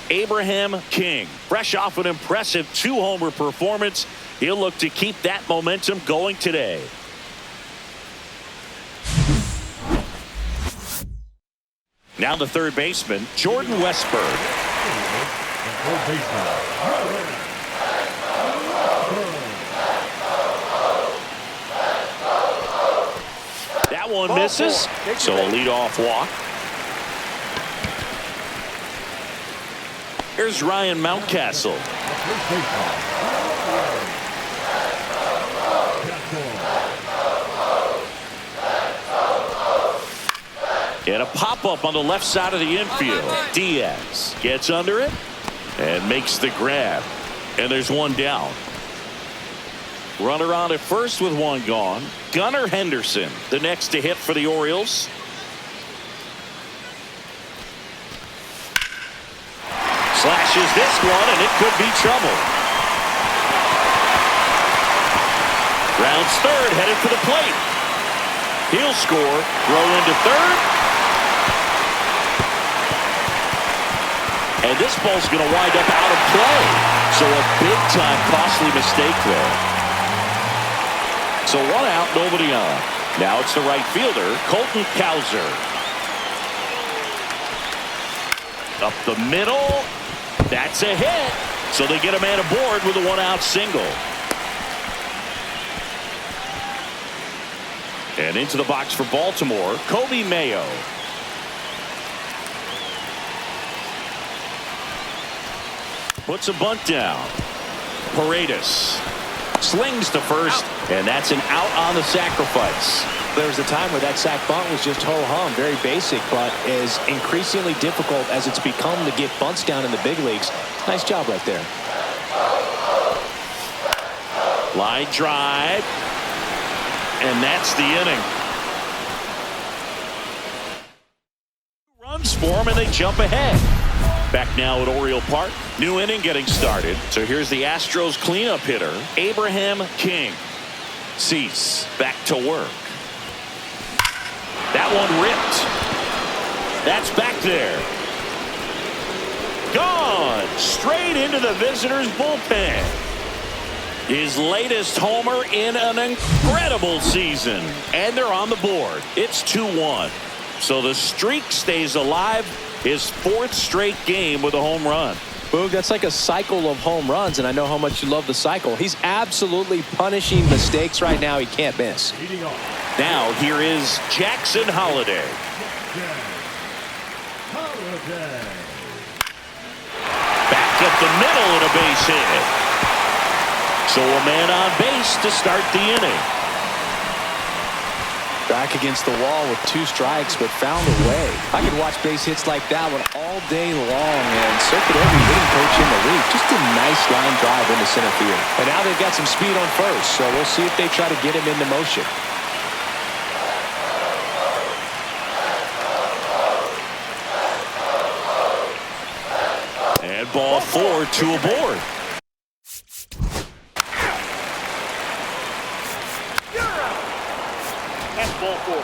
Abraham King, fresh off an impressive 2-homer performance. He'll look to keep that momentum going today. Now the third baseman, Jordan Westburg. That one misses, so a leadoff walk. Here's Ryan Mountcastle. And a pop-up on the left side of the infield. Diaz gets under it and makes the grab. And there's one down. Runner on at first with one gone. Gunnar Henderson, the next to hit for the Orioles. Slashes this one, and it could be trouble. Rounds third, headed for the plate. He'll score, throw into third. And this ball's going to wind up out of play. So a big-time costly mistake there. So one out, nobody on. Now it's the right fielder, Colton Cowser. Up the middle. That's a hit. So they get a man aboard with a one-out single. And into the box for Baltimore, Kobe Mayo. Puts a bunt down. Paredes slings to first, and that's an out on the sacrifice. There was a time where that sac bunt was just ho-hum, very basic, but is increasingly difficult as it's become to get bunts down in the big leagues. Nice job right there. Line drive, and that's the inning. Runs for them, and they jump ahead. Back now at Oriole Park. New inning getting started. So here's the Astros cleanup hitter, Abraham King. Cease back to work. That one ripped. That's back there. Gone. Straight into the visitors' bullpen. His latest homer in an incredible season. And they're on the board. It's 2-1. So the streak stays alive. His fourth straight game with a home run. Boog, that's like a cycle of home runs, and I know how much you love the cycle. He's absolutely punishing mistakes right now he can't miss. Now here is Jackson Holliday. Back up the middle and a base hit. So a man on base to start the inning. Back against the wall with 2 strikes, but found a way. I could watch base hits like that one all day long, and so could every hitting coach in the league. Just a nice line drive into center field. And now they've got some speed on first, so we'll see if they try to get him into motion. And ball 4, 2 aboard. Ball 4.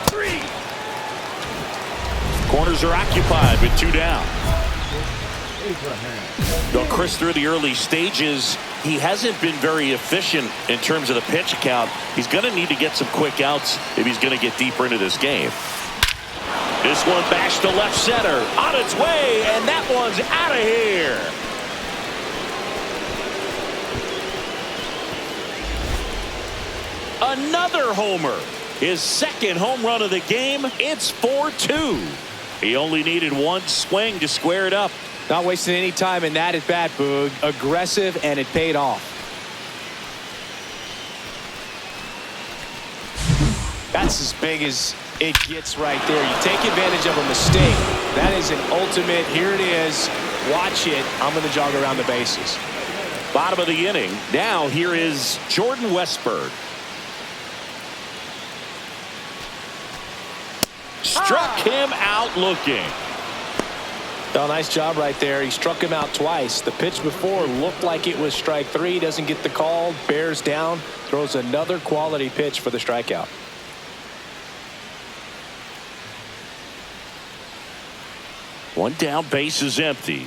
3. Corners are occupied with 2 down. Though Chris, through the early stages, he hasn't been very efficient in terms of the pitch count. He's going to need to get some quick outs if he's going to get deeper into this game. This one bashed to left center. On its way, and that one's out of here. Another homer. His second home run of the game. It's 4-2. He only needed one swing to square it up. Not wasting any time in that at bat, Boog. Aggressive, and it paid off. That's as big as it gets right there. You take advantage of a mistake. That is an ultimate. Here it is. Watch it. I'm going to jog around the bases. Bottom of the inning. Now here is Jordan Westburg. Struck him out looking. Well, nice job right there. He struck him out twice. The pitch before looked like it was strike 3. Doesn't get the call. Bears down. Throws another quality pitch for the strikeout. One down, base is empty.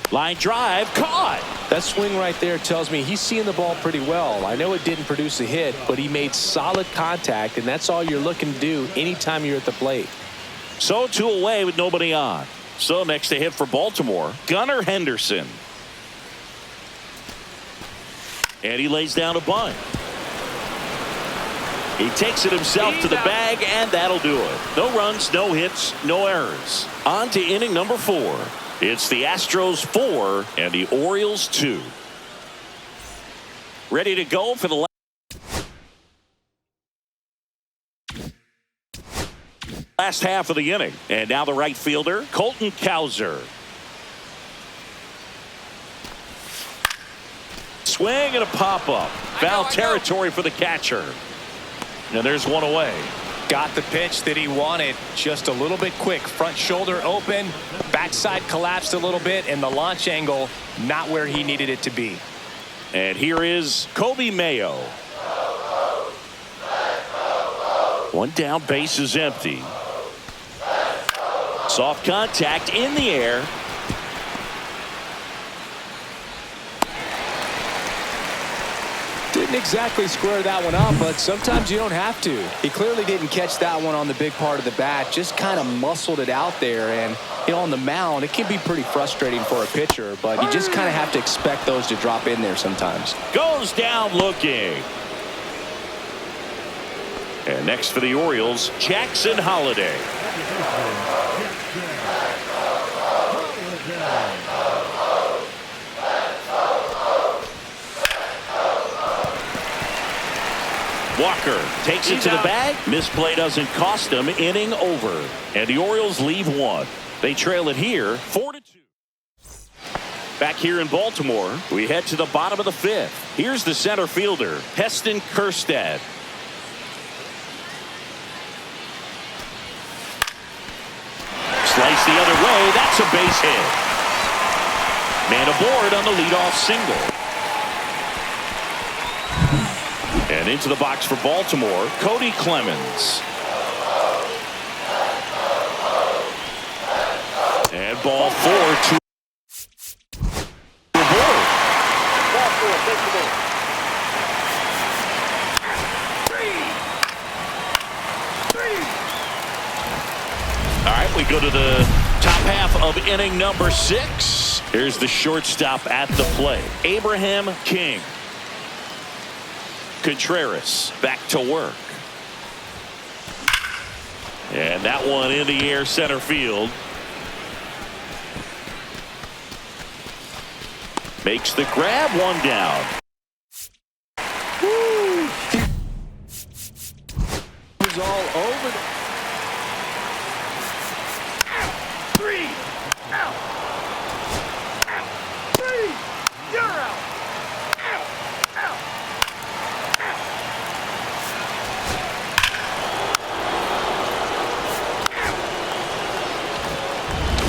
Line drive, caught. That swing right there tells me he's seeing the ball pretty well. I know it didn't produce a hit, but he made solid contact, and that's all you're looking to do anytime you're at the plate. So 2 away with nobody on. So next to hit for Baltimore, Gunnar Henderson. And he lays down a bunt. He takes it himself to the bag, and that'll do it. No runs, no hits, no errors. On to inning number 4. It's the Astros 4 and the Orioles 2. Ready to go for the last half of the inning. And now the right fielder, Colton Cowser. Swing and a pop-up. Foul territory for the catcher. And there's one away. Got the pitch that he wanted, just a little bit quick. Front shoulder open, backside collapsed a little bit, and the launch angle not where he needed it to be. And here is Kobe Mayo. One down, base is empty. Soft contact in the air. Didn't exactly square that one up, but sometimes you don't have to. He clearly didn't catch that one on the big part of the bat, just kind of muscled it out there. And on the mound, it can be pretty frustrating for a pitcher, but you just kind of have to expect those to drop in there sometimes. Goes down looking. And next for the Orioles, Jackson Holliday. Walker takes it to the bag. Misplay doesn't cost him. Inning over. And the Orioles leave one. They trail it here 4-2. Back here in Baltimore, we head to the bottom of the 5th. Here's the center fielder, Heston Kjerstad. Slice the other way. That's a base hit. Man aboard on the leadoff single. And into the box for Baltimore, Cody Clemens. And ball 4 to aboard. Ball 4, take the ball. 3. All right, we go to the top half of inning number 6. Here's the shortstop at the plate, Abraham King. Contreras back to work. And that one in the air center field. Makes the grab, one down. Woo! He was all over the... 3 out. 3, you're out.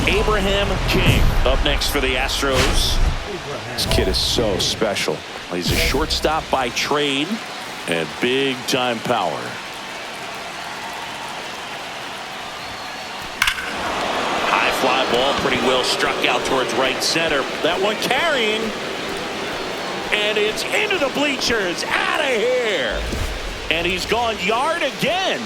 Abraham King up next for the Astros. This kid is so special. He's a shortstop by trade and big time power. High fly ball, pretty well struck out towards right center. That one carrying, and it's into the bleachers, out of here. And he's gone yard again.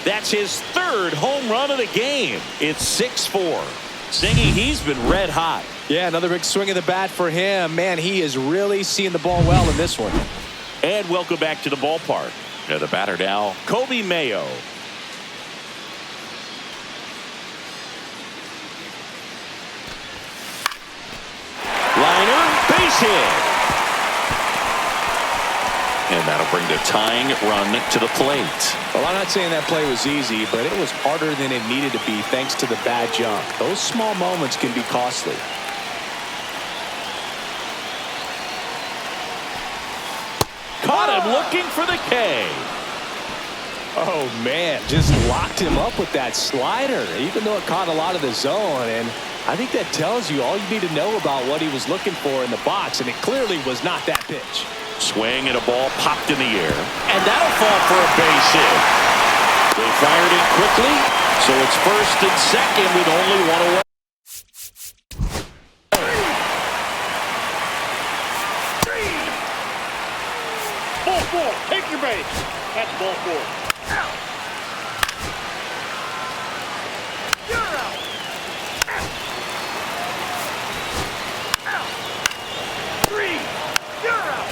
That's his 3rd home run of the game. It's 6-4. Singy, he's been red hot. Yeah, another big swing of the bat for him. Man, he is really seeing the ball well in this one. And welcome back to the ballpark. Now the batter now, Kobe Mayo. Liner, base hit. And that'll bring the tying run to the plate. Well, I'm not saying that play was easy, but it was harder than it needed to be thanks to the bad jump. Those small moments can be costly. Caught him looking for the K. Oh, man, just locked him up with that slider, even though it caught a lot of the zone. And I think that tells you all you need to know about what he was looking for in the box, and it clearly was not that pitch. Swing and a ball popped in the air. And that'll fall for a base hit. They fired it quickly. So it's first and second with only one away. Ball four. Take your base. That's ball four. Out. You're out. Out. Three. You're out.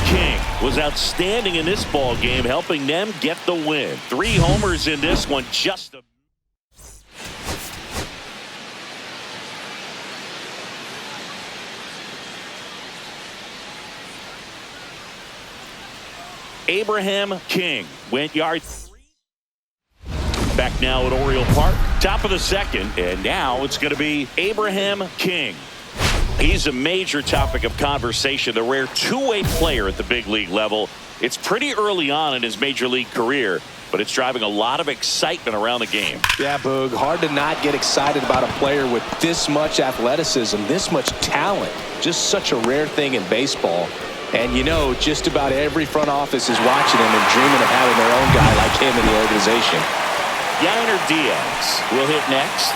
King was outstanding in this ball game, helping them get the win. 3 homers in this one. Just a Abraham King went yard 3. Back now at Oriole Park. Top of the second. And now it's going to be Abraham King. He's a major topic of conversation. The rare two-way player at the big league level. It's pretty early on in his major league career, but it's driving a lot of excitement around the game. Yeah, Boog, hard to not get excited about a player with this much athleticism, this much talent. Just such a rare thing in baseball. And you know, just about every front office is watching him and dreaming of having their own guy like him in the organization. Yainer Diaz will hit next.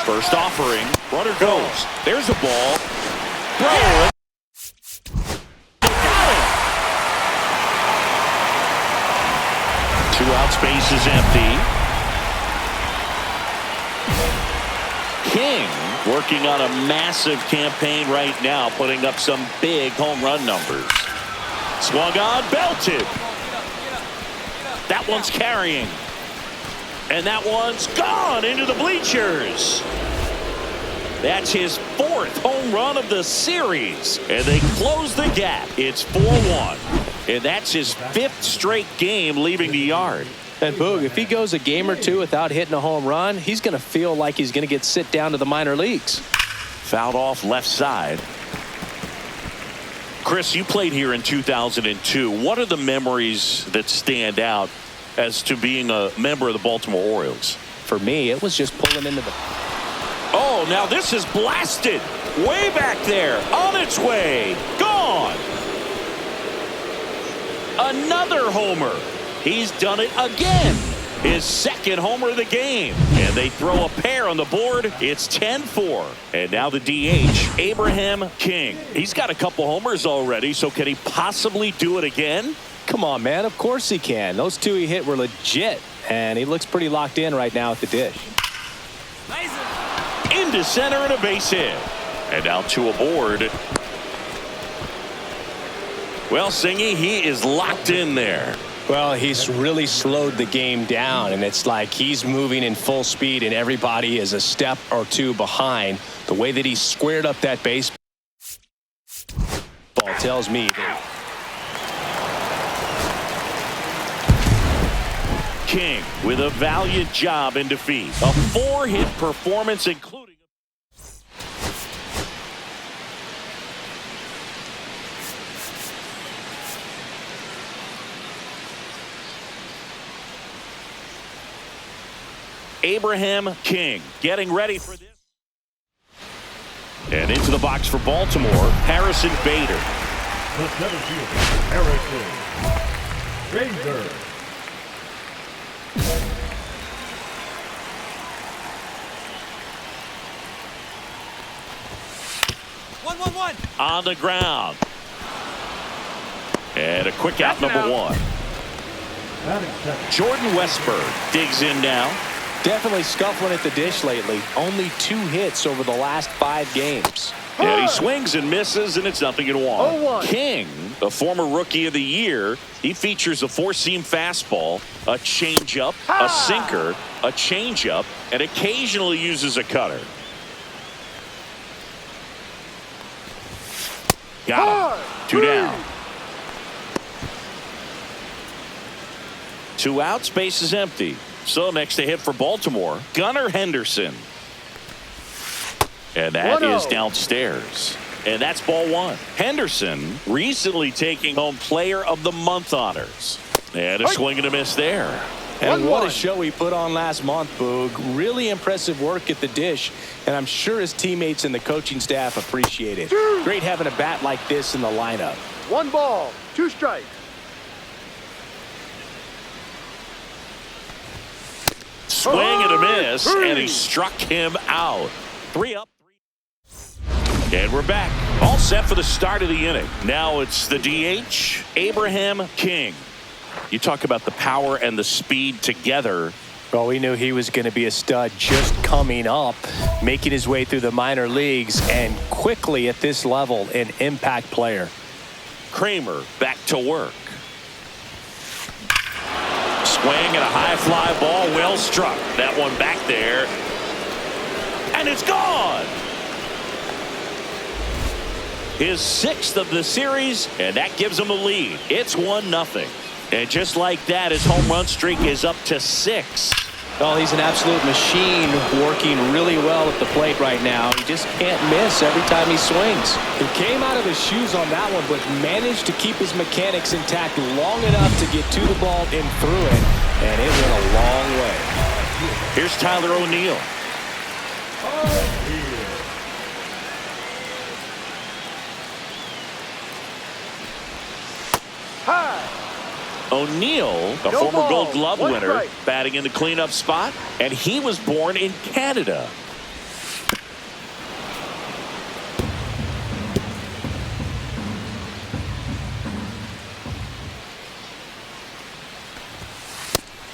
First offering. Runner goes. There's a ball. Throw. Got it. 2 out, space is empty. King working on a massive campaign right now, putting up some big home run numbers. Swung on, belted. That one's carrying. And that one's gone into the bleachers. That's his 4th home run of the series. And they close the gap. It's 4-1. And that's his 5th straight game leaving the yard. And Boog, if he goes a game or 2 without hitting a home run, he's going to feel like he's going to get sit down to the minor leagues. Fouled off left side. Chris, you played here in 2002. What are the memories that stand out as to being a member of the Baltimore Orioles? For me, it was just pulling into the... Oh, now this is blasted. Way back there. On its way. Gone. Another homer. He's done it again. His 2nd homer of the game. And they throw a pair on the board. It's 10-4. And now the DH, Abraham King. He's got a couple homers already, so can he possibly do it again? Come on, man. Of course he can. Those 2 he hit were legit. And he looks pretty locked in right now at the dish. Into center and a base hit. And now 2 aboard. Well, Singy, he is locked in there. Well, he's really slowed the game down, and it's like he's moving in full speed, and everybody is a step or 2 behind. The way that he squared up that baseball tells me that King with a valiant job in defeat. A 4-hit performance, including Abraham King getting ready for this. And into the box for Baltimore, Harrison Bader. The center fielder, Harrison Bader. 1-1-1. On the ground. And a quick out, number 1. Jordan Westburg digs in now. definitely scuffling at the dish lately. Only 2 hits over the last 5 games. And he swings and misses, and it's 0-1. King, the former Rookie of the Year, he features a 4-seam fastball, a changeup, a sinker, a changeup, and occasionally uses a cutter. Got him. 2 down. 2 outs, base is empty. So next to hit for Baltimore, Gunnar Henderson. And that is downstairs. And that's ball 1. Henderson recently taking home Player of the Month honors. And a swing and a miss there. And what a show he put on last month, Boog. Really impressive work at the dish. And I'm sure his teammates and the coaching staff appreciate it. Great having a bat like this in the lineup. 1 ball, 2 strikes. Swing and a miss, and he struck him out. 3 up. And we're back. All set for the start of the inning. Now it's the DH, Abraham King. You talk about the power and the speed together. Well, we knew he was going to be a stud just coming up, making his way through the minor leagues, and quickly at this level, an impact player. Kramer back to work. Swing and a high fly ball, well struck. That one back there. And it's gone. His 6th of the series, and that gives him a lead. It's 1-0. And just like that, his home run streak is up to 6. Well, he's an absolute machine, working really well at the plate right now. He just can't miss every time he swings. He came out of his shoes on that one, but managed to keep his mechanics intact long enough to get to the ball and through it, and it went a long way. Here's Tyler O'Neill. O'Neill, a former Gold Glove winner, batting in the cleanup spot, and he was born in Canada.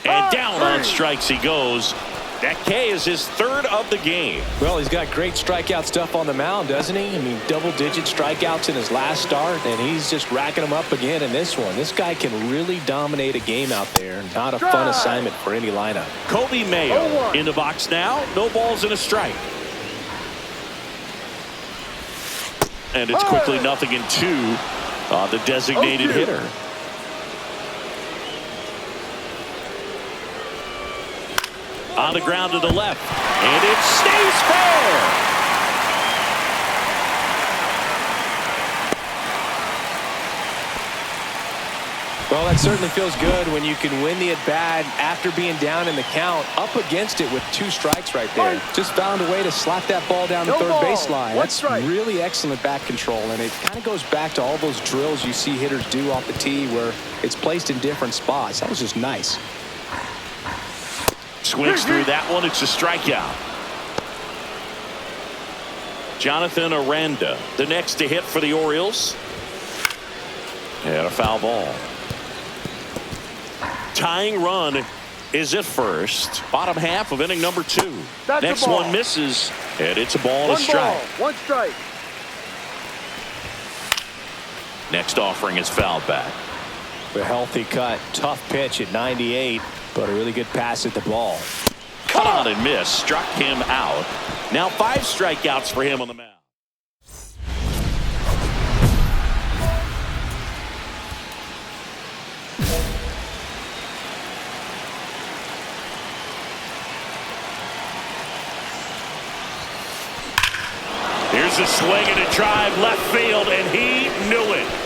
And down on strikes he goes. That K is his 3rd of the game. Well, he's got great strikeout stuff on the mound, doesn't he? I mean, double-digit strikeouts in his last start, and he's just racking them up again in this one. This guy can really dominate a game out there. Not a fun assignment for any lineup. Kobe Mayo in the box now. No balls and a strike. And it's quickly 0-2 on the designated hitter. On the ground to the left, and it stays fair. Well, that certainly feels good when you can win the at-bat after being down in the count, up against it with 2 strikes right there. Just found a way to slap that ball down the third baseline. That's really excellent bat control, and it kind of goes back to all those drills you see hitters do off the tee where it's placed in different spots. That was just nice. Swings through that one. It's a strikeout. Jonathan Aranda, the next to hit for the Orioles. And a foul ball. Tying run is at first. Bottom half of inning number 2. Next one misses, and it's a ball and a strike. 1 strike. Next offering is fouled back. A healthy cut. Tough pitch at 98. But a really good pass at the ball. Cut on and miss. Struck him out. Now 5 strikeouts for him on the mound. Here's a swing and a drive left field, and he knew it.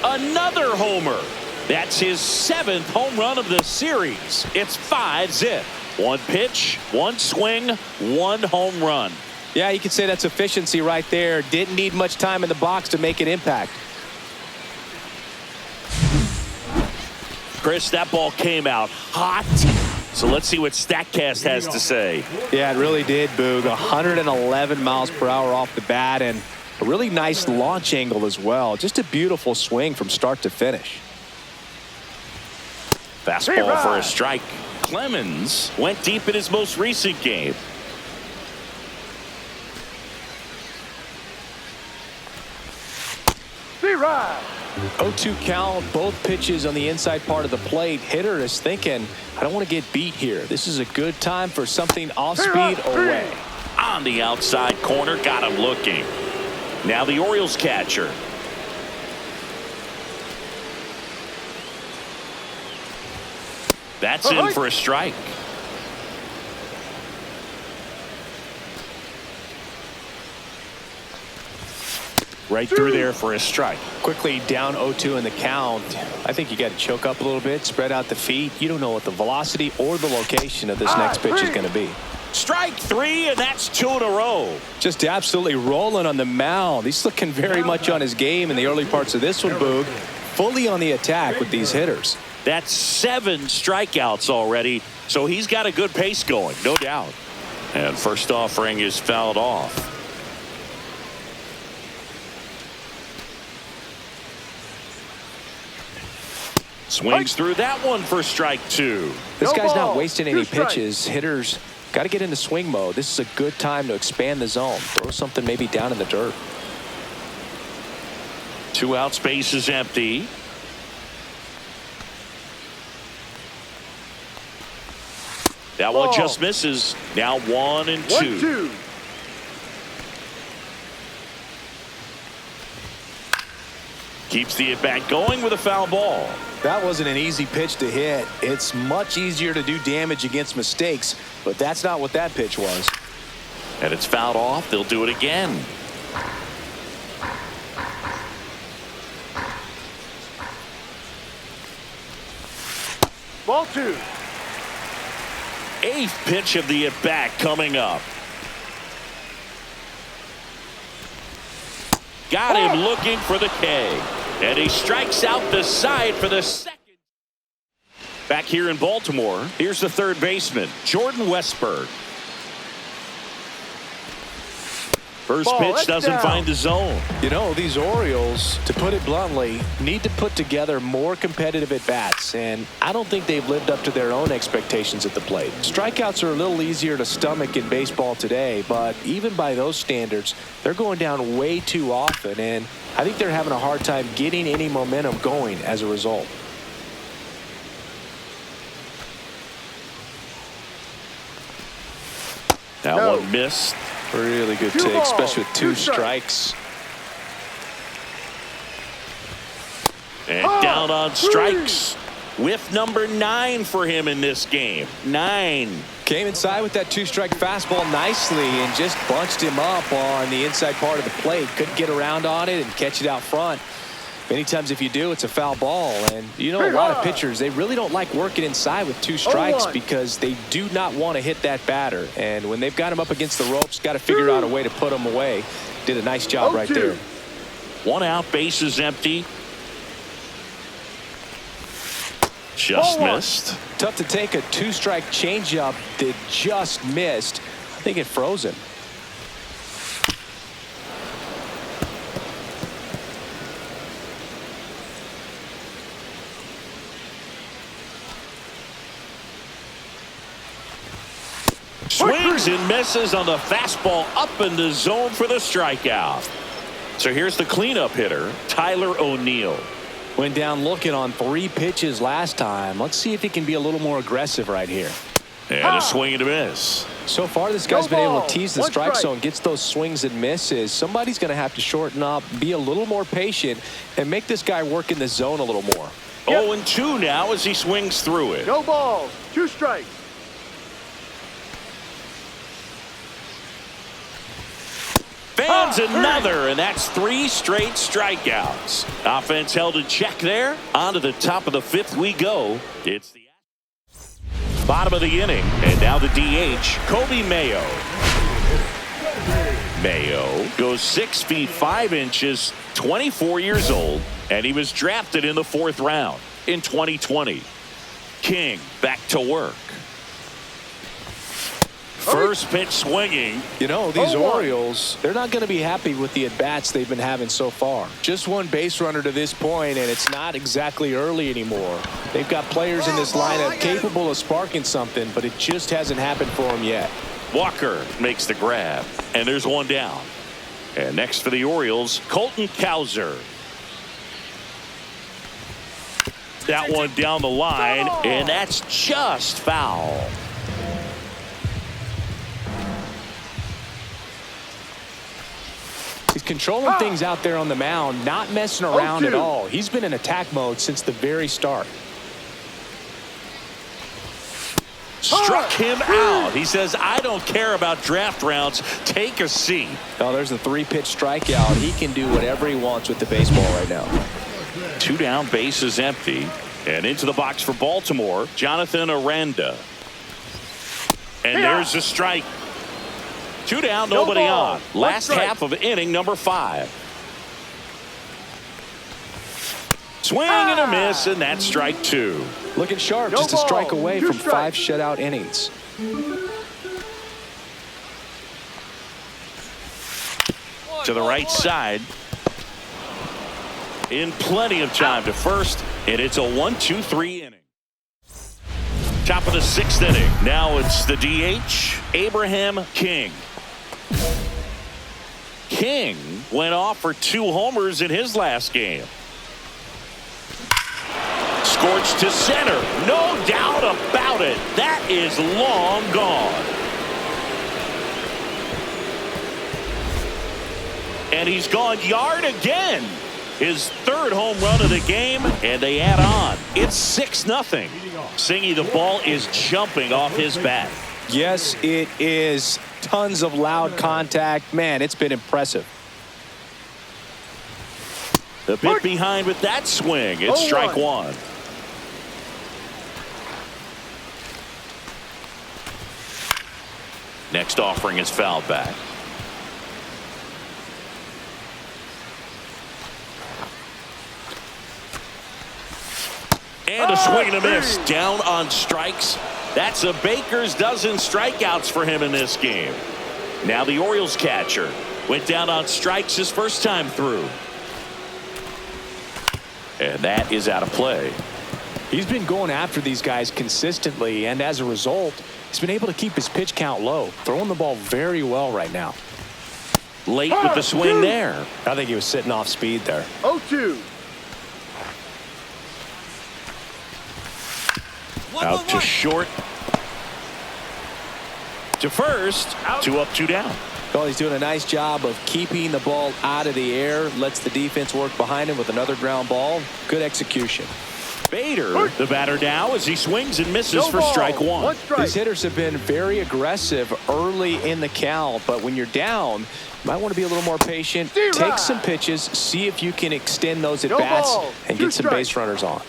Another homer. That's his 7th home run of the series. It's 5-zip. 1 pitch, 1 swing, 1 home run. Yeah, you could say that's efficiency right there. Didn't need much time in the box to make an impact. Chris, that ball came out hot. So let's see what StatCast has to say. Yeah, it really did, Boog. 111 miles per hour off the bat, and a really nice launch angle as well. Just a beautiful swing from start to finish. Fastball for a strike. Clemens went deep in his most recent game. Right. 0-2 count, both pitches on the inside part of the plate. Hitter is thinking, I don't want to get beat here. This is a good time for something off speed away. On the outside corner, got him looking. Now the Orioles catcher. That's in for a strike. Right through there for a strike. Quickly down 0-2 in the count. I think you got to choke up a little bit, spread out the feet. You don't know what the velocity or the location of this next pitch is going to be. Strike 3, and that's 2 in a row. Just absolutely rolling on the mound. He's looking very much on his game in the early parts of this one, Boog. fully on the attack with these hitters. That's 7 strikeouts already, so he's got a good pace going, no doubt. And first offering is fouled off. Swings through that one for strike 2. This guy's not wasting any pitches. Hitters got to get into swing mode. This is a good time to expand the zone. Throw something maybe down in the dirt. 2 outs, base is empty. That one just misses. Now 1 and 2. Keeps the at-bat going with a foul ball. That wasn't an easy pitch to hit. It's much easier to do damage against mistakes, but that's not what that pitch was. And it's fouled off. They'll do it again. Ball 2. 8th pitch of the at-bat coming up. Got him looking for the K. And he strikes out the side for the second. Back here in Baltimore, here's the third baseman, Jordan Westburg. First pitch doesn't find the zone. You know, these Orioles, to put it bluntly, need to put together more competitive at-bats, and I don't think they've lived up to their own expectations at the plate. Strikeouts are a little easier to stomach in baseball today, but even by those standards, they're going down way too often, and I think they're having a hard time getting any momentum going as a result. That one missed. Really good take, especially with 2 strikes. And down on strikes. Whiff number 9 for him in this game. 9. Came inside with that 2-strike fastball nicely and just bunched him up on the inside part of the plate. Couldn't get around on it and catch it out front. Many times if you do, it's a foul ball. And you know, a lot of pitchers, they really don't like working inside with 2 strikes because they do not want to hit that batter. And when they've got him up against the ropes, got to figure out a way to put him away. Did a nice job right there. 1 out, base is empty. Just missed. Tough to take a 2-strike changeup that just missed. I think it froze him. Swings and misses on the fastball up in the zone for the strikeout. So here's the cleanup hitter, Tyler O'Neill. Went down looking on 3 pitches last time. Let's see if he can be a little more aggressive right here. And a swing and a miss. So far, this guy's been able to tease the strike zone, gets those swings and misses. Somebody's going to have to shorten up, be a little more patient, and make this guy work in the zone a little more. 0-2 now as he swings through it. No balls. 2 strikes. Fans another, and that's 3 straight strikeouts. Offense held in check there. On to the top of the 5th we go. It's the bottom of the inning, and now the DH, Kobe Mayo. Mayo goes 6 feet 5 inches, 24 years old, and he was drafted in the 4th round in 2020. King back to work. First pitch swinging. You know, these Orioles, they're not going to be happy with the at-bats they've been having so far. Just 1 base runner to this point, and it's not exactly early anymore. They've got players in this lineup capable of sparking something, but it just hasn't happened for them yet. Walker makes the grab, and there's 1 down. And next for the Orioles, Colton Cowser. That one down the line, and that's just foul. He's controlling things out there on the mound, not messing around at all. He's been in attack mode since the very start. Struck him out. He says, I don't care about draft rounds. Take a seat. Oh, there's a 3-pitch strikeout. He can do whatever he wants with the baseball right now. 2 down, base is empty. And into the box for Baltimore, Jonathan Aranda. And there's a strike. 2 down, nobody on. Last half of inning number 5. Swing and a miss, and that's strike 2. Looking sharp, No just a strike ball, away 2 from 5 strikes. shutout innings. To the right side. In plenty of time to first, and it's a 1-2-3 inning. Top of the 6th inning. Now it's the DH, Abraham King. King went off for 2 homers in his last game. Scorched to center. No doubt about it. That is long gone. And he's gone yard again. His 3rd home run of the game, and they add on. It's 6-0. Singy, the ball is jumping off his bat. Yes, it is. Tons of loud contact. Man, it's been impressive. The bit behind with that swing. It's strike 1. Next offering is fouled back. And a swing and a miss. Down on strikes. That's a baker's dozen strikeouts for him in this game. Now the Orioles catcher went down on strikes his first time through. And that is out of play. He's been going after these guys consistently, and as a result, he's been able to keep his pitch count low, throwing the ball very well right now. Late with the swing there. I think he was sitting off speed there. 0-2. Out to short. To first. 2 up, 2 down. Well, he's doing a nice job of keeping the ball out of the air. Lets the defense work behind him with another ground ball. Good execution. Bader, the batter now, as he swings and misses No for ball, strike 1. 1 strike. These hitters have been very aggressive early in the count, but when you're down, you might want to be a little more patient. Take some pitches, see if you can extend those at bats ball, and 2 get some strikes. base runners on.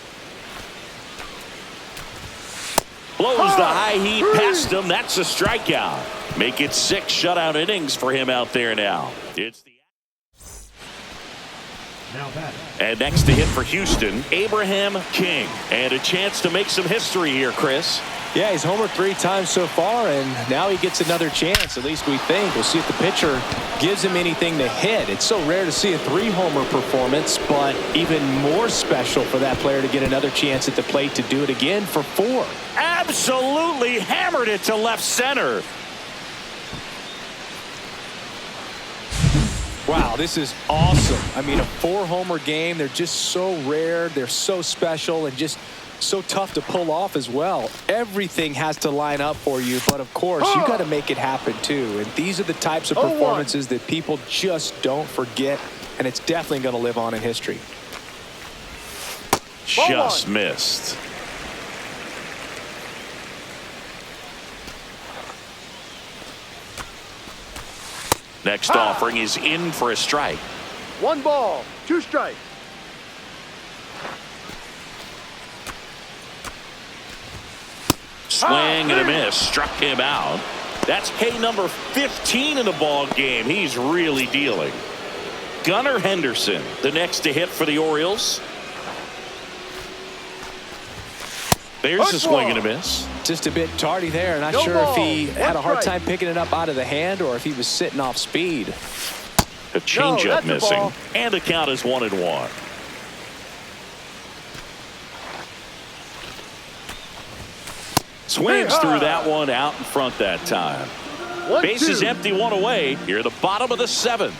Blows the high heat past him. That's a strikeout. Make it 6 shutout innings for him out there now. It's the Now batting. And next to hit for Houston, Abraham King. And a chance to make some history here, Chris. Yeah, he's homered 3 times so far, and now he gets another chance, at least we think. We'll see if the pitcher gives him anything to hit. It's so rare to see a 3-homer performance, but even more special for that player to get another chance at the plate to do it again for 4. Absolutely hammered it to left center. Wow, this is awesome. I mean, a 4-homer game, they're just so rare, they're so special, and just so tough to pull off as well. Everything has to line up for you, but of course, you got to make it happen too. And these are the types of performances that people just don't forget, and it's definitely going to live on in history. Just missed. Next offering is in for a strike. 1 ball, 2 strikes. Swing and a miss. Struck him out. That's K number 15 in the ball game. He's really dealing. Gunnar Henderson, the next to hit for the Orioles. There's a swing and a miss. Just a bit tardy there. Not No sure ball. if he had a hard 1 strike. time picking it up out of the hand or if he was sitting off speed. A changeup that's a missing. ball. And the count is 1-1. Swings through that one out in front that time. 1-2. Bases empty, 1 away. Here the bottom of the 7th.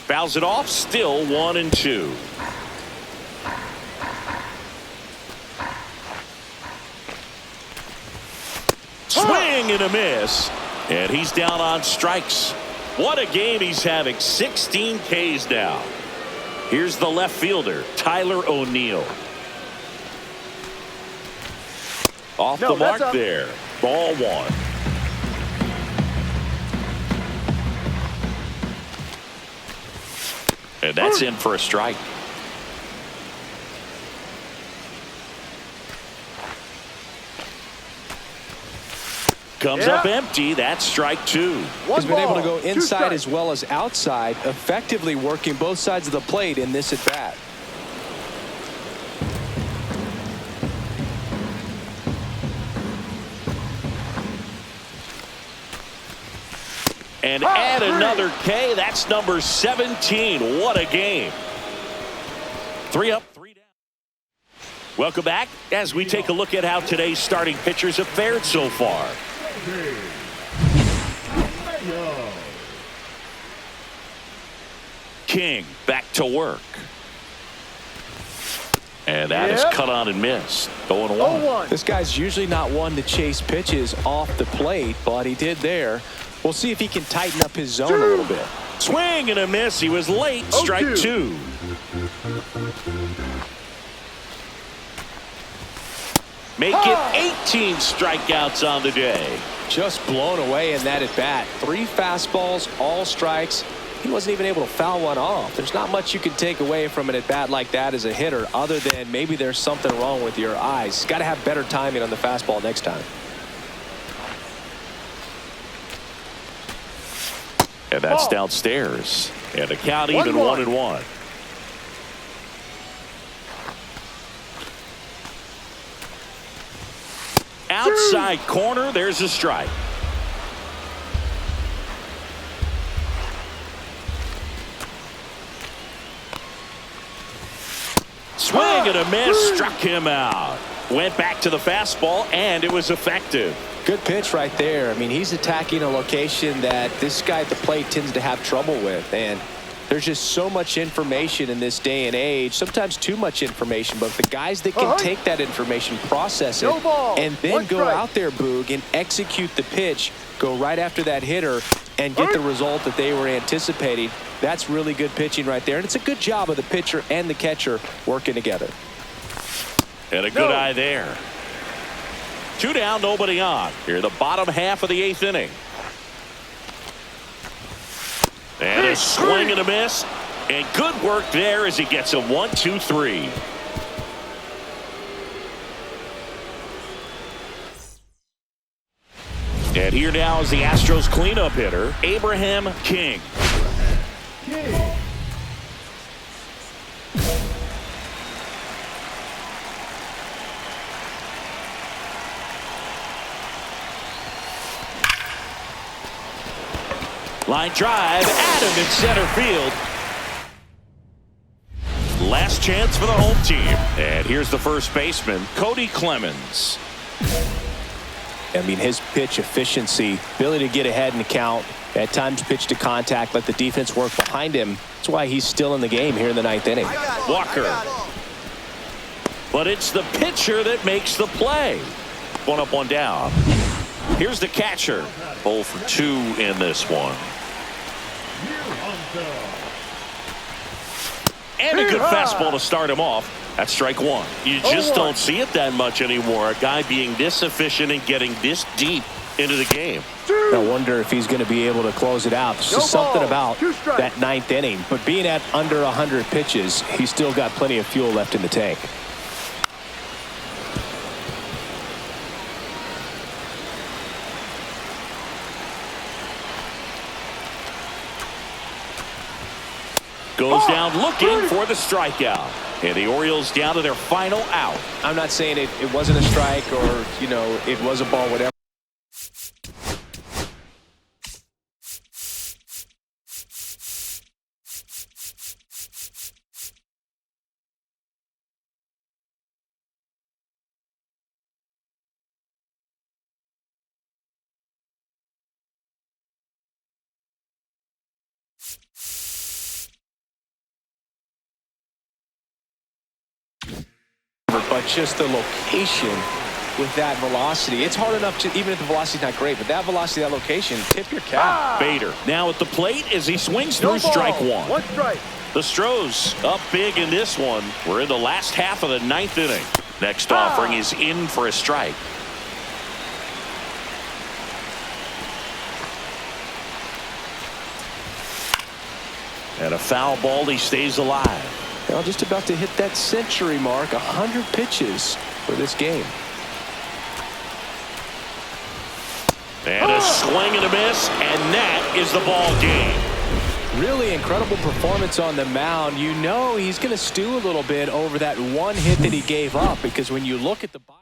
Fouls it off, still 1-2. Swing and a miss. And he's down on strikes. What a game he's having. 16 Ks now. Here's the left fielder, Tyler O'Neill. Off the mark there. Ball 1. And that's in for a strike. Comes up empty. That's strike two. He's been able to go inside as well as outside, effectively working both sides of the plate in this at-bat. And add another K. That's number 17. What a game. 3 up, 3 down. Welcome back as we take a look at how today's starting pitchers have fared so far. King back to work. And that is cut on and missed. 0-1. This guy's usually not one to chase pitches off the plate, but he did there. We'll see if he can tighten up his zone a little bit. Swing and a miss. He was late. Strike two. Make it 18 strikeouts on the day. Just blown away in that at-bat. 3 fastballs, all strikes. He wasn't even able to foul one off. There's not much you can take away from an at-bat like that as a hitter other than maybe there's something wrong with your eyes. Got to have better timing on the fastball next time. And that's downstairs. And the count even 1-1. Outside corner, there's a strike. Swing and a miss, struck him out. Went back to the fastball, and it was effective. Good pitch right there. I mean, he's attacking a location that this guy at the plate tends to have trouble with. And there's just so much information in this day and age, sometimes too much information. But the guys that can take that information, process it, and then go out there, Boog, and execute the pitch, go right after that hitter, and get the result that they were anticipating, that's really good pitching right there. And it's a good job of the pitcher and the catcher working together. And a good eye there. 2 down, nobody on. Here, the bottom half of the 8th inning. And a swing and a miss. And good work there as he gets a 1-2-3. And here now is the Astros cleanup hitter, Abraham King. Line drive, Adam in center field. Last chance for the home team. And here's the first baseman, Cody Clemens. I mean, his pitch efficiency, ability to get ahead in the count, at times pitch to contact, let the defense work behind him. That's why he's still in the game here in the 9th inning. Walker. But it's the pitcher that makes the play. 1 up, 1 down. Here's the catcher. 0 for 2 in this one. And a good fastball to start him off. That's strike 1. You just don't see it that much anymore. A guy being this efficient and getting this deep into the game. I wonder if he's going to be able to close it out. There's just something about that 9th inning. But being at under 100 pitches, he's still got plenty of fuel left in the tank. Goes down looking for the strikeout. And the Orioles down to their final out. I'm not saying it wasn't a strike or, you know, it was a ball, whatever. But just the location with that velocity, it's hard enough to, even if the velocity's not great, but that velocity, that location, tip your cap. Bader now at the plate as he swings through strike 1. 1 strike. The Stros up big in this one. We're in the last half of the 9th inning. Next offering is in for a strike. And a foul ball, he stays alive. Well, just about to hit that century mark, 100 pitches for this game. And a swing and a miss, and that is the ball game. Really incredible performance on the mound. You know he's going to stew a little bit over that one hit that he gave up, because when you look at the body.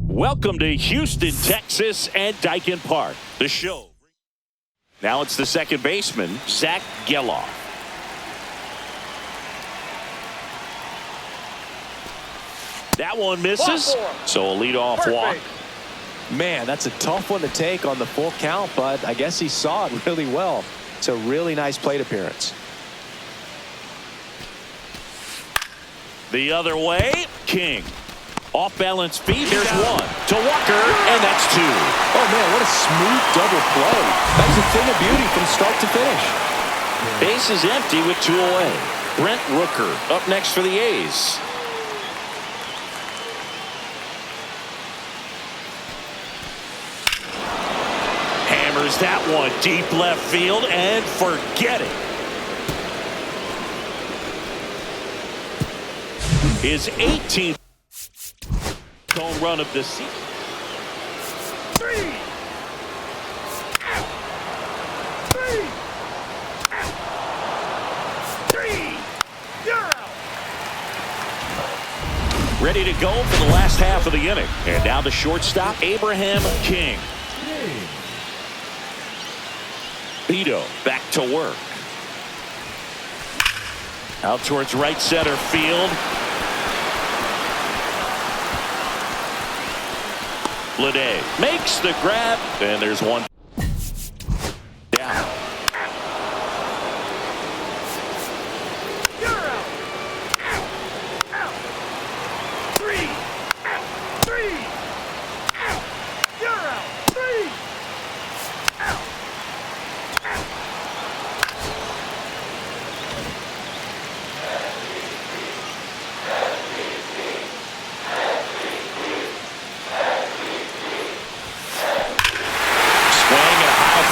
Welcome to Houston, Texas, and Daikin Park, the show. Now it's the second baseman, Zach Geloff. That one misses, so a leadoff walk. Man, that's a tough one to take on the full count, but I guess he saw it really well. It's a really nice plate appearance. The other way, King. Off balance feet, there's one to Walker, and that's two. Oh man, what a smooth double play. That was a thing of beauty from start to finish. Base is empty with two away. Brent Rooker up next for the A's. Hammers that one deep left field, and forget it. His 18th home run of the season. Ready to go for the last half of the inning. And now the shortstop, Abraham King. Beto back to work. Out towards right center field. Lede makes the grab, and there's one down. You're out. Out. Three. Out. You're out. Three. Out.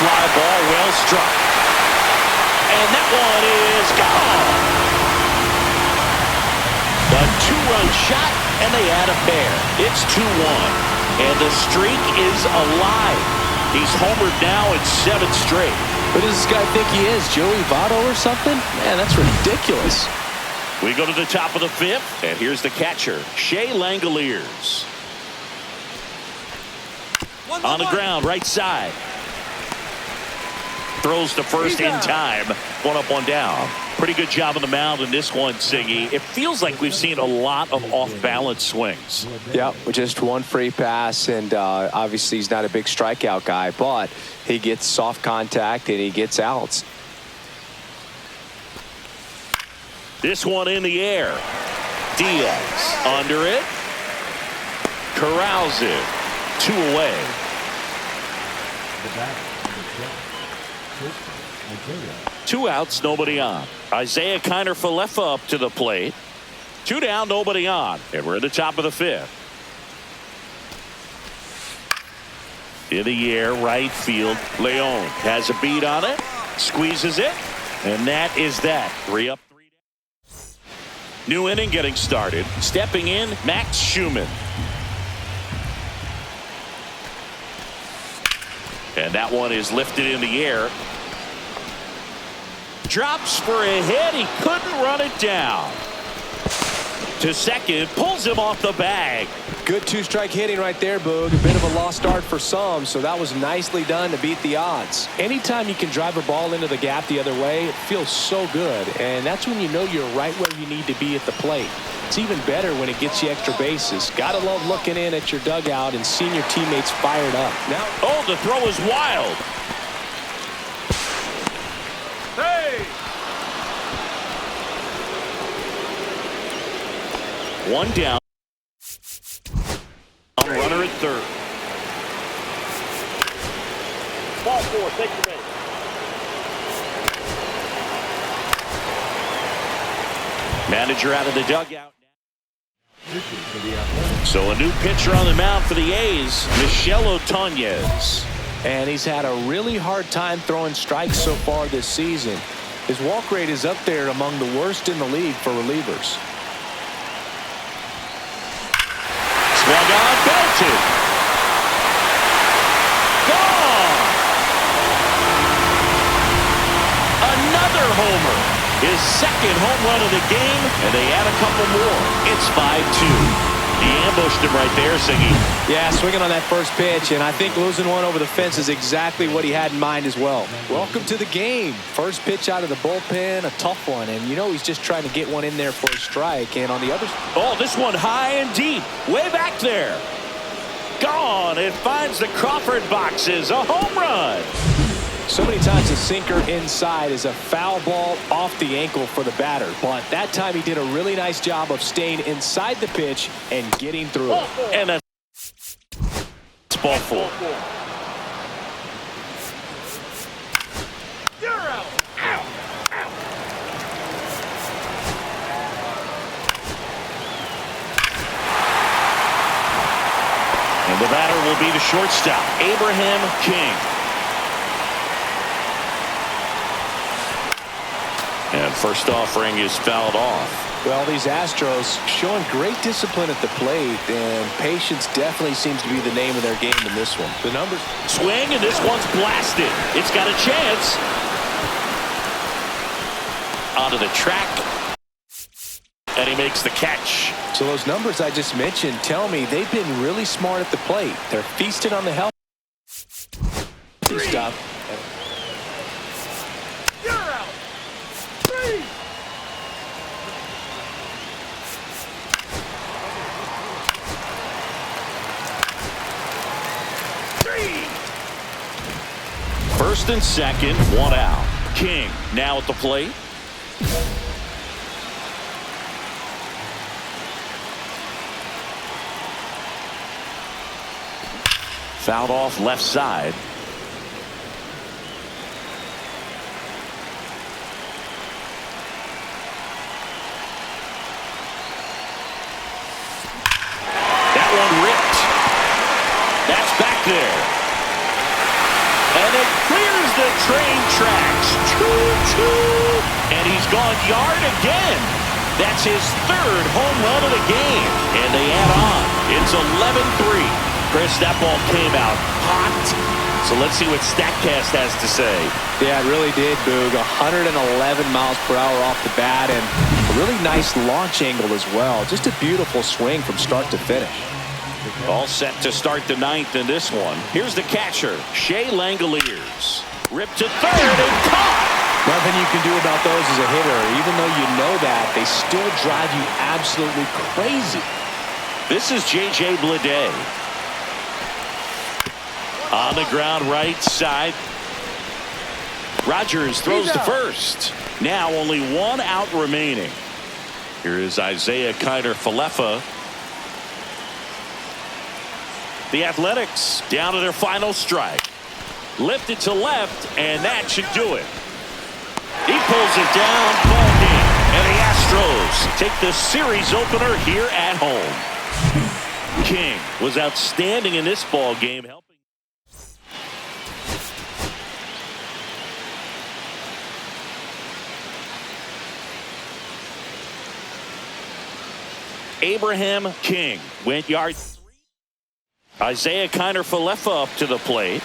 Fly ball well struck. And that one is gone. A two-run shot, and they add a pair. It's 2-1. And the streak is alive. He's homered now in 7 straight. Who does this guy think he is? Joey Votto or something? Man, that's ridiculous. We go to the top of the 5th, and here's the catcher, Shea Langoliers. On the ground, right side. Throws to first in time. One up, one down. Pretty good job on the mound in this one, Siggy. It feels like we've seen a lot of off-balance swings. Yeah, with just one free pass, and obviously he's not a big strikeout guy, but he gets soft contact and he gets outs. This one in the air. Diaz under it. Corrals it. 2 away. The back. 2 outs, nobody on. Isaiah Kiner-Falefa up to the plate. 2 down, nobody on. And we're at the top of the 5th. In the air, right field. Leon has a beat on it. Squeezes it. And that is that. 3 up, 3 down. New inning getting started. Stepping in, Max Schumann. And that one is lifted in the air. Drops for a hit. He couldn't run it down. To second, pulls him off the bag. Good two-strike hitting right there, Boog. A bit of a lost start for some, so that was nicely done to beat the odds. Anytime you can drive a ball into the gap the other way, it feels so good, and that's when you know you're right where you need to be at the plate. It's even better when it gets you extra bases. Gotta love looking in at your dugout and seeing your teammates fired up. Now, oh, the throw is wild. Hey! One down. Runner at third. Ball 4, take your base. Manager out of the dugout. So a new pitcher on the mound for the A's, Michel Otañez. and he's had a really hard time throwing strikes so far this season. His walk rate is up there among the worst in the league for relievers. Swung on, belted. Gone. Another homer. His second home run of the game, and they add a couple more. It's 5-2. He ambushed him right there, Siggy. Yeah, swinging on that first pitch, and I think losing one over the fence is exactly what he had in mind as well. Welcome to the game. First pitch out of the bullpen, a tough one, and you know he's just trying to get one in there for a strike. And on the other... Oh, this one high and deep, way back there. Gone. It finds the Crawford boxes. A home run. So many times a sinker inside is a foul ball off the ankle for the batter. But that time he did a really nice job of staying inside the pitch and getting through it. And that's ball four. You're out. Ow. And the batter will be the shortstop, Abraham King. And first offering is fouled off. Well, these Astros showing great discipline at the plate, and patience definitely seems to be the name of their game in this one. The numbers. Swing, and this one's blasted. It's got a chance. Onto the track. And he makes the catch. So those numbers I just mentioned tell me they've been really smart at the plate. They're feasting on the help. Stop. You're out. 3. First and second, one out. King now at the plate. Fouled off left side. That one ripped. That's back there. And it clears the train tracks. Choo-choo. And he's gone yard again. That's his third home run of the game. And they add on. It's 11-3. Chris, that ball came out hot. So let's see what StatCast has to say. Yeah, it really did, Boog. 111 miles per hour off the bat, and a really nice launch angle as well. Just a beautiful swing from start to finish. All set to start the ninth in this one. Here's the catcher, Shea Langoliers. Ripped to third and caught. Nothing you can do about those as a hitter. Even though you know that, they still drive you absolutely crazy. This is J.J. Bleday. On the ground right side. Rogers throws to first. Now only one out remaining. Here is Isaiah Kiner-Falefa. The Athletics down to their final strike. Lifted to left, and that should do it. He pulls it down, ball game. And the Astros take the series opener here at home. King was outstanding in this ball game, helping. Abraham King went yard 3. Isaiah Kiner-Falefa up to the plate.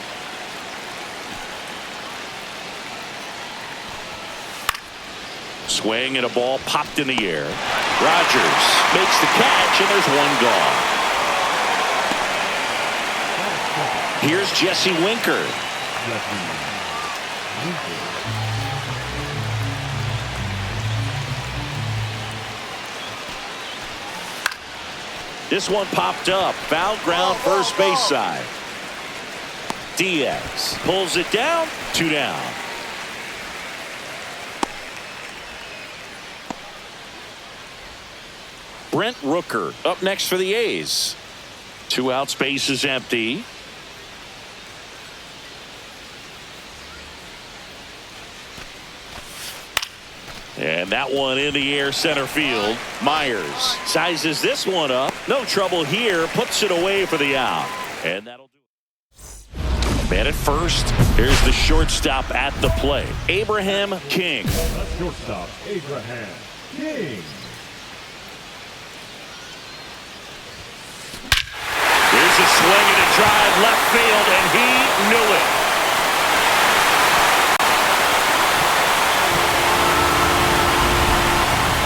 Swing and a ball popped in the air. Rogers makes the catch, and there's one gone. Here's Jesse Winker. This one popped up. Foul ground, first base side. Diaz pulls it down. 2 down. Brent Rooker up next for the A's. 2 outs, base is empty. And that one in the air, center field. Myers sizes this one up. No trouble here. Puts it away for the out. And that'll do it. Man at first. Here's the shortstop at the plate. Abraham King. The shortstop, Abraham King. Here's a swing and a drive left field, and he knew it.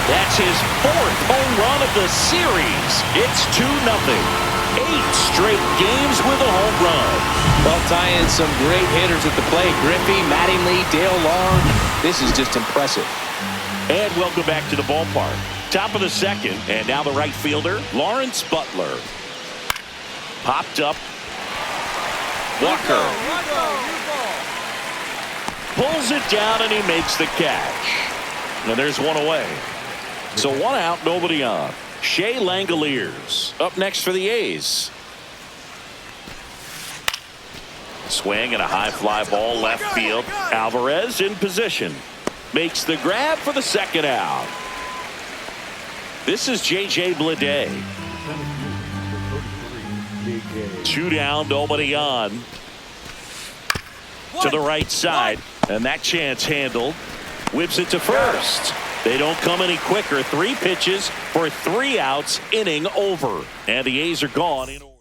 That's his 4th home run of the series. It's 2-0. 8 straight games with a home run. Well, tying some great hitters at the plate. Griffey, Mattingly, Dale Long. This is just impressive. And welcome back to the ballpark. Top of the second, and now the right fielder, Lawrence Butler. Popped up. Walker pulls it down, and he makes the catch. Now there's one away. So 1 out, nobody on. Shea Langoliers up next for the A's. Swing and a high fly ball left field. Alvarez in position. Makes the grab for the 2nd out. This is J.J. Bleday. 2 down, nobody on. To the right side. And that chance handled. Whips it to first. They don't come any quicker. 3 pitches for 3 outs. Inning over. And the A's are gone in order.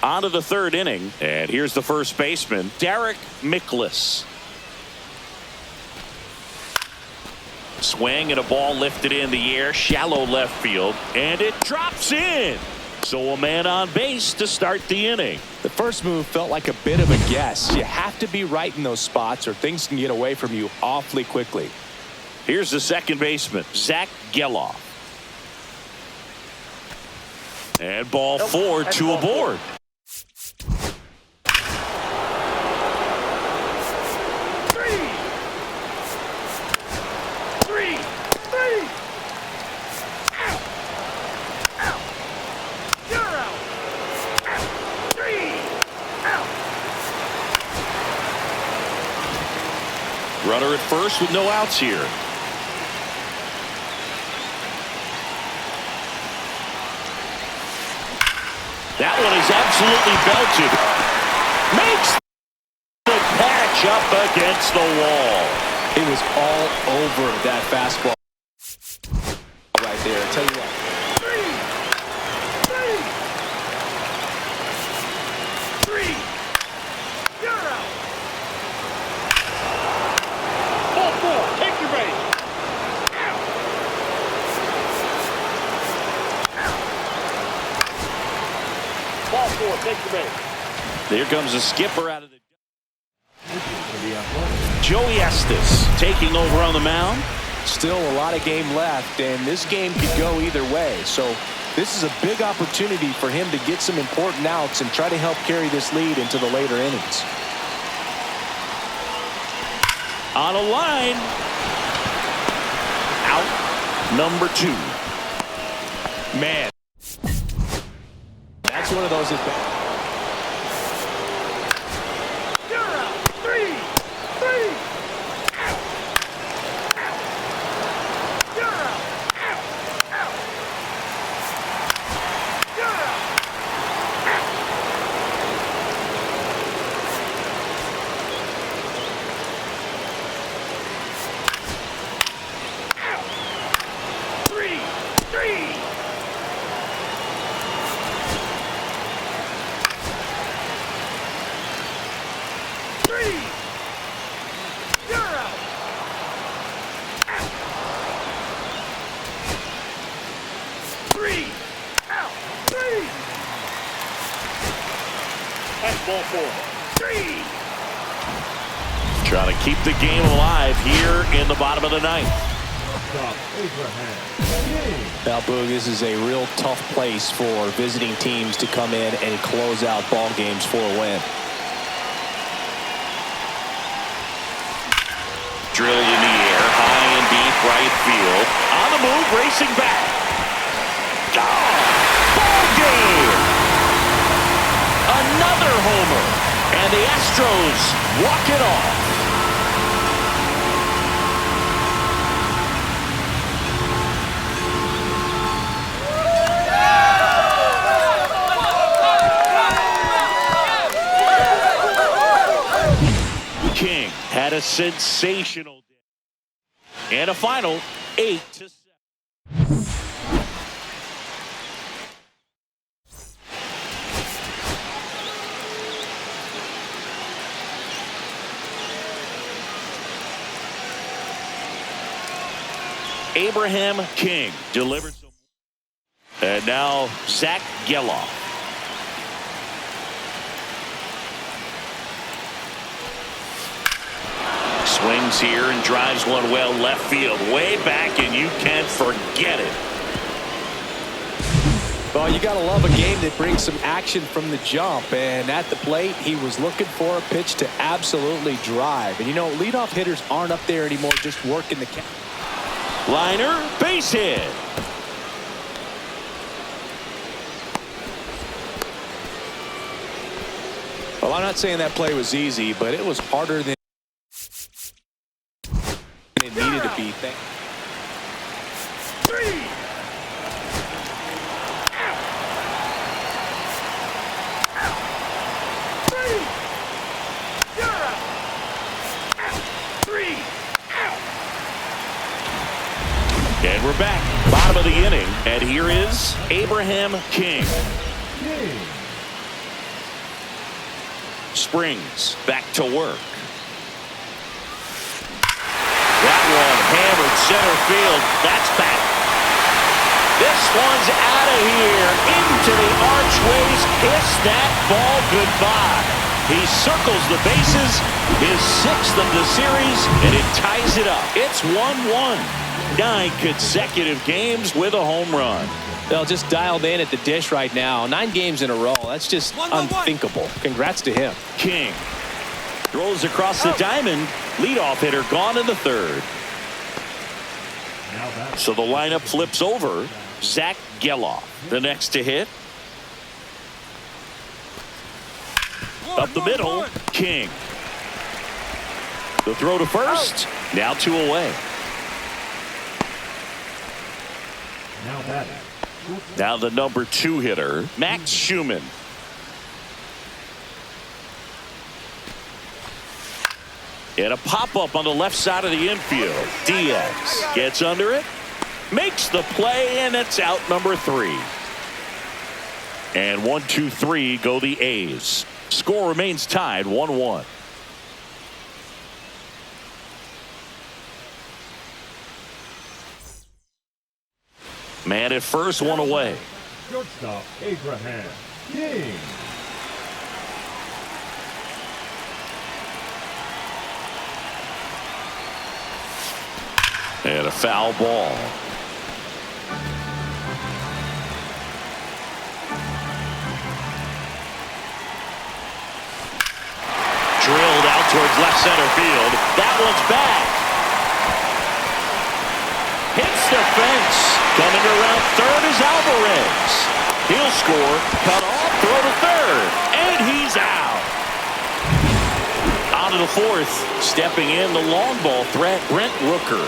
On to the 3rd inning. And here's the first baseman, Derek Mickless. Swing and a ball lifted in the air. Shallow left field. And it drops in. So a man on base to start the inning. The first move felt like a bit of a guess. You have to be right in those spots or things can get away from you awfully quickly. Here's the 2nd baseman, Zach Geloff. And ball 4, 2 aboard. Runner at first with no outs here. That one is absolutely belted. Makes the catch up against the wall. It was all over that fastball right there. I'll tell you what. There comes a skipper out of the Joey Estes taking over on the mound. Still a lot of game left, and this game could go either way. So this is a big opportunity for him to get some important outs and try to help carry this lead into the later innings. On a line. Out number 2. Man, that's one of those at bats. ball four. Trying to keep the game alive here in the bottom of the ninth. Stop Abraham. King. Now, Boog, this is a real tough place for visiting teams to come in and close out ball games for a win. Drilled in the air, high and deep right field. On the move, racing back. Gone! Ball game! Another homer. And the Astros walk it off. King had a sensational day. And a final 8-7. Abraham King delivered some. And now Zach Geloff. Swings here and drives one well left field, way back, and you can't forget it. Well, you got to love a game that brings some action from the jump, and at the plate, he was looking for a pitch to absolutely drive. And you know, leadoff hitters aren't up there anymore, just working the count. Liner, base hit. Well, I'm not saying that play was easy, but it was harder than it needed to be. And we're back, bottom of the inning, and here is Abraham King. Springs back to work. That one hammered center field. That's back. This one's out of here into the archways. Kiss that ball goodbye. He circles the bases, his 6th of the series, and it ties it up. It's 1-1. 9 consecutive games with a home run. They'll just dialed in at the dish right now. 9 games in a row. That's just unthinkable. Congrats to him. King throws across the diamond. Leadoff hitter gone in the 3rd. So the lineup flips over. Zach Geloff, the next to hit. Up the middle, King. The throw to first. Now 2 away. Now the number 2 hitter, Max Schumann. And a pop-up on the left side of the infield. Diaz gets under it, makes the play, and it's out number 3. And 1-2-3 go the A's. Score remains tied 1-1. Man at first, 1 away. Shortstop Abraham King. And a foul ball. Drilled out towards left center field. That one's back. Hits the fence. Coming around third is Alvarez. He'll score. Cut off. Throw to third. And he's out. On to the 4th. Stepping in the long ball threat, Brent Rooker.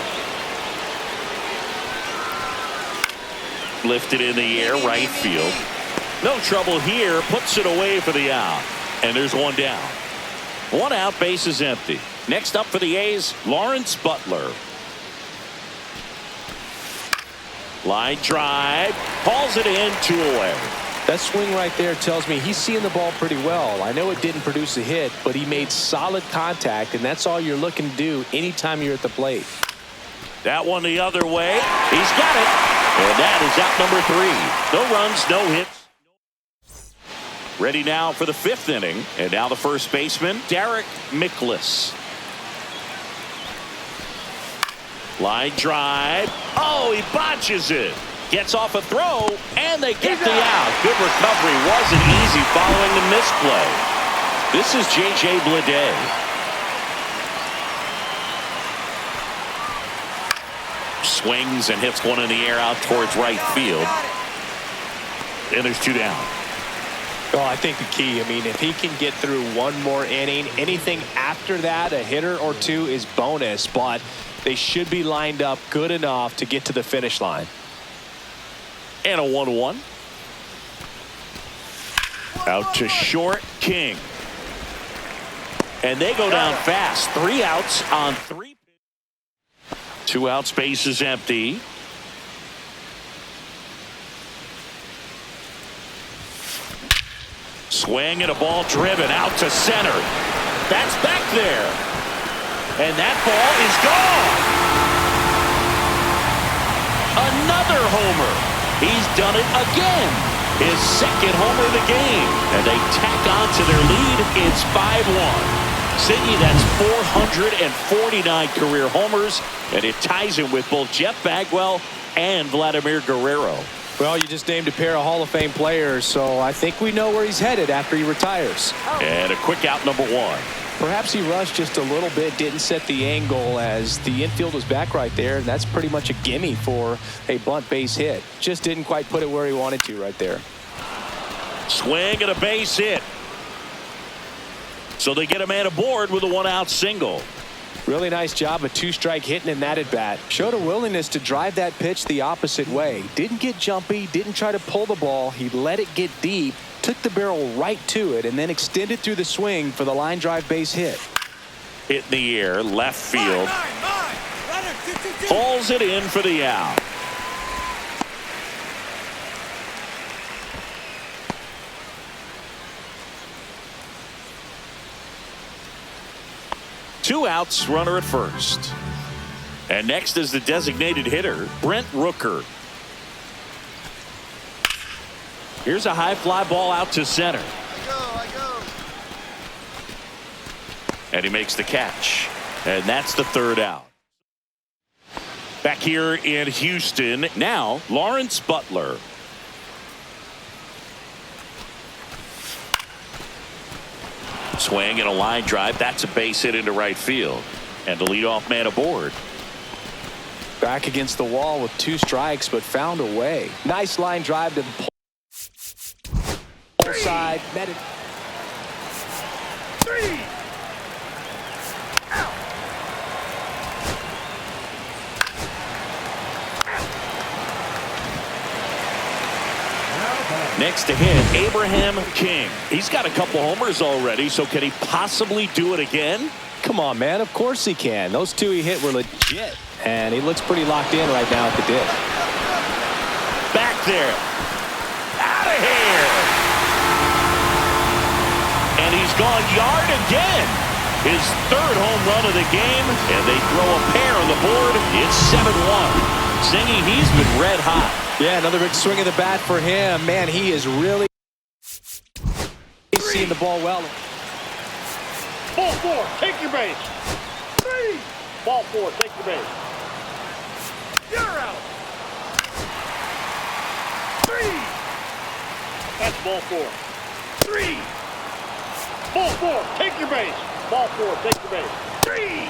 Lifted in the air, right field. No trouble here. Puts it away for the out. And there's 1 down. 1 out, base is empty. Next up for the A's, Lawrence Butler. Line drive. Hauls it in, 2 away. That swing right there tells me he's seeing the ball pretty well. I know it didn't produce a hit, but he made solid contact, and that's all you're looking to do anytime you're at the plate. That one the other way. He's got it. And that is out number 3. No runs, no hits. Ready now for the 5th inning. And now the first baseman, Derek Mickless. Line drive. Oh, he botches it. Gets off a throw, and they get the out. Good recovery. Wasn't easy following the misplay. This is J.J. Bleday. Swings and hits one in the air out towards right field. And there's 2 down. Well, I think the key, if he can get through one more inning, anything after that, a hitter or 2 is bonus, but they should be lined up good enough to get to the finish line. And a 1-1. Out to short, King. And they go down fast. 3 outs on 3. 2 outs, base is empty. Swing and a ball driven out to center. That's back there. And that ball is gone. Another homer. He's done it again. His 2nd homer of the game. And they tack on to their lead. It's 5-1. Siggy, that's 449 career homers. And it ties him with both Jeff Bagwell and Vladimir Guerrero. Well, you just named a pair of Hall of Fame players, so I think we know where he's headed after he retires. And a quick out, number 1. Perhaps he rushed just a little bit, didn't set the angle as the infield was back right there, and that's pretty much a gimme for a bunt base hit. Just didn't quite put it where he wanted to right there. Swing and a base hit. So they get a man aboard with a 1-out single. Really nice job of 2-strike hitting in that at bat. Showed a willingness to drive that pitch the opposite way. Didn't get jumpy, didn't try to pull the ball. He let it get deep, took the barrel right to it, and then extended through the swing for the line drive base hit. Hit in the air, left field. Mine. Runner, 2-2-2. Pulls it in for the out. Two outs, runner at first. And next is the designated hitter, Brent Rooker. Here's a high fly ball out to center. I go. And he makes the catch. And that's the 3rd out. Back here in Houston, now Lawrence Butler. Swing and a line drive. That's a base hit into right field. And the leadoff man aboard. Back against the wall with 2 strikes, but found a way. Nice line drive to the pole side. Met it. 3. Out. Next to him, Abraham King. He's got a couple homers already, so can he possibly do it again? Come on, man. Of course he can. Those 2 he hit were legit. And he looks pretty locked in right now at the dip. Back there. Out of here. And he's gone yard again. His 3rd home run of the game. And they throw a pair on the board. It's 7-1. Zingy, he's been red hot. Yeah, another big swing of the bat for him. Man, he is really seeing the ball well. Ball 4, take your base. 3. Ball 4, take your base. You're out. 3. That's ball 4. 3. Ball 4, take your base. Ball 4, take your base. 3.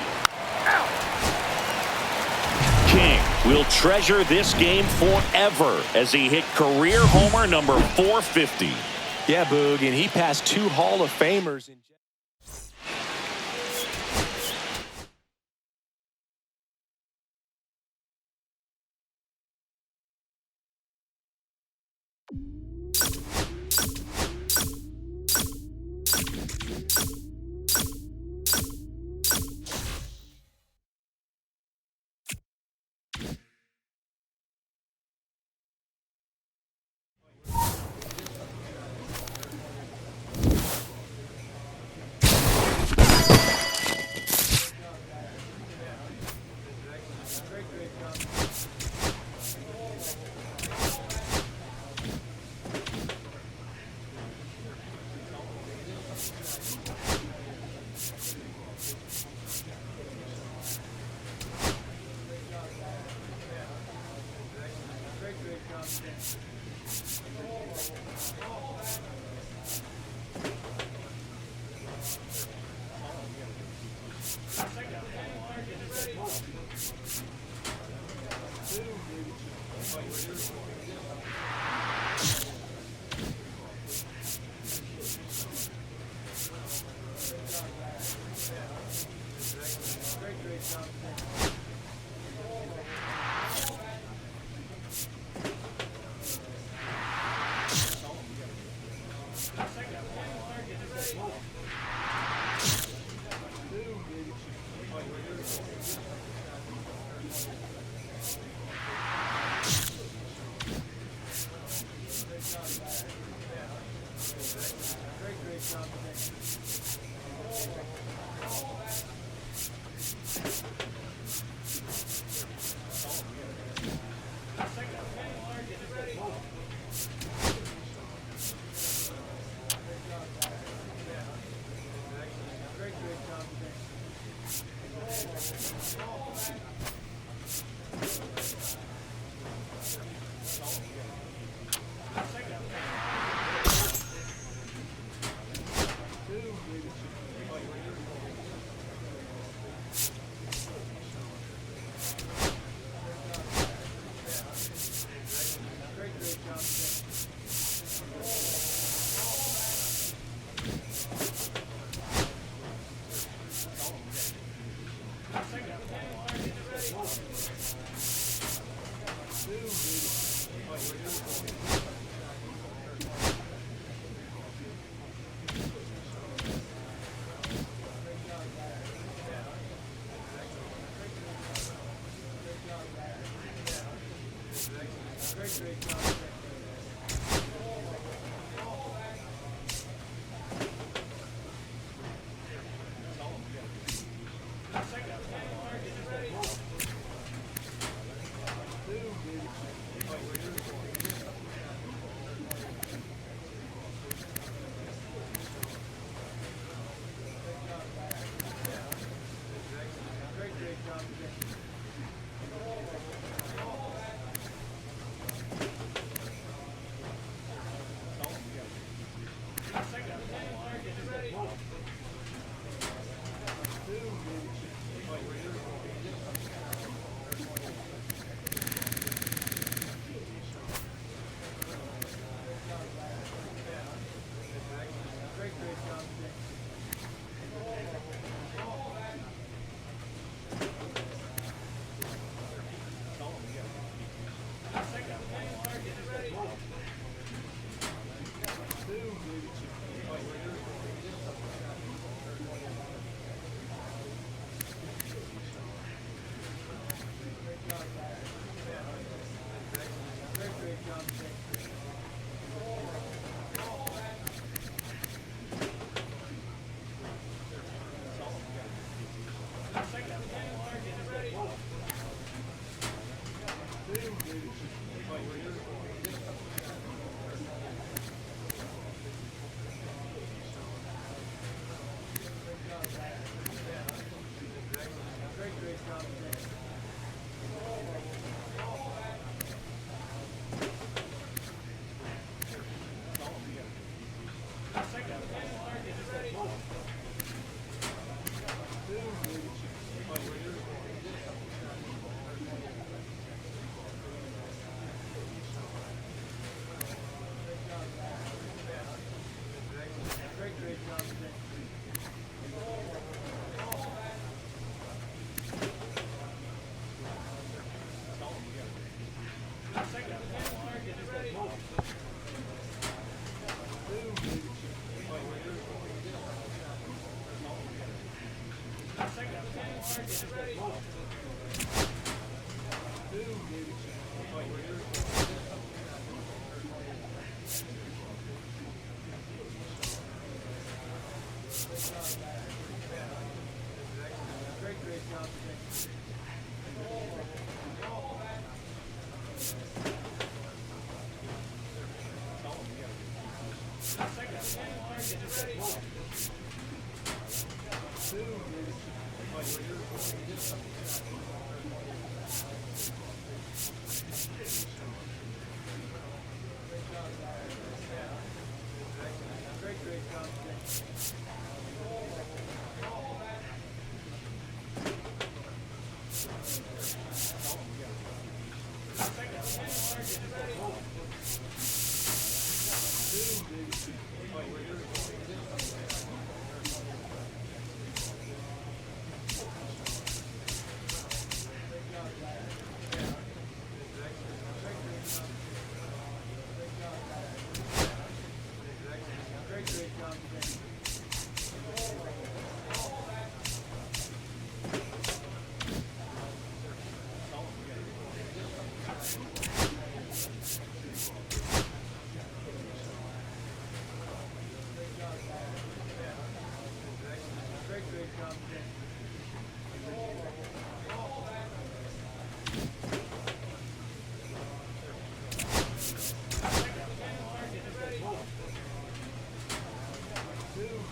Out. King will treasure this game forever as he hit career homer number 450. Yeah, Boog, and he passed 2 Hall of Famers in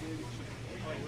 Like,